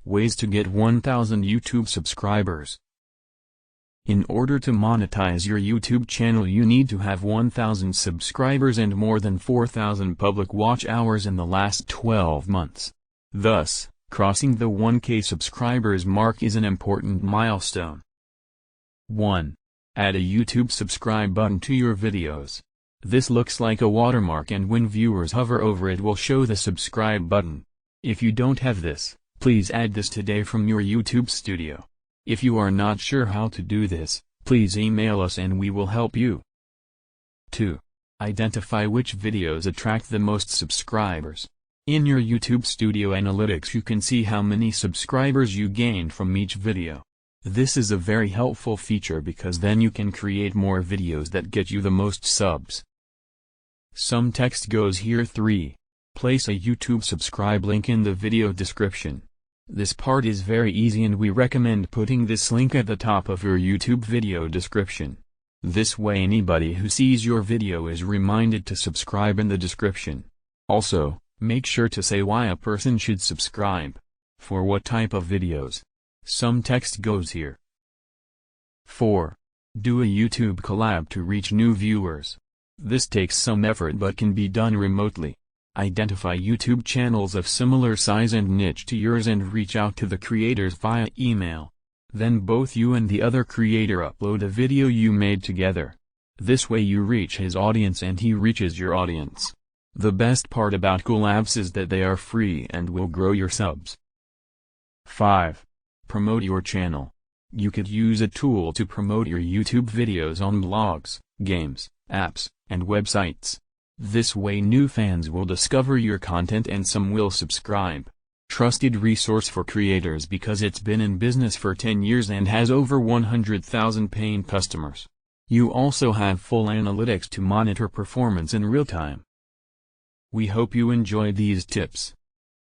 Ways to get 1000 YouTube subscribers. In order to monetize your YouTube channel, you need to have 1000 subscribers and more than 4000 public watch hours in the last 12 months. Thus, crossing the 1K subscribers mark is an important milestone. 1. Add a YouTube subscribe button to your videos. This looks like a watermark, and when viewers hover over it will show the subscribe button. If you don't have this, please add this today from your YouTube studio. If you are not sure how to do this, please email us and we will help you. 2. Identify which videos attract the most subscribers. In your YouTube Studio Analytics you can see how many subscribers you gained from each video. This is a very helpful feature because then you can create more videos that get you the most subs. Some text goes here. 3. Place a YouTube subscribe link in the video description. This part is very easy and we recommend putting this link at the top of your YouTube video description. This way anybody who sees your video is reminded to subscribe in the description. Also, make sure to say why a person should subscribe. For what type of videos. Some text goes here. 4. Do a YouTube collab to reach new viewers. This takes some effort but can be done remotely. Identify YouTube channels of similar size and niche to yours and reach out to the creators via email. Then both you and the other creator upload a video you made together. This way you reach his audience and he reaches your audience. The best part about collabs is that they are free and will grow your subs. 5. Promote your channel. You could use a tool to promote your YouTube videos on blogs, games, apps, and websites. This way new fans will discover your content and some will subscribe. Trusted resource for creators because it's been in business for 10 years and has over 100,000 paying customers. You also have full analytics to monitor performance in real time. We hope you enjoyed these tips.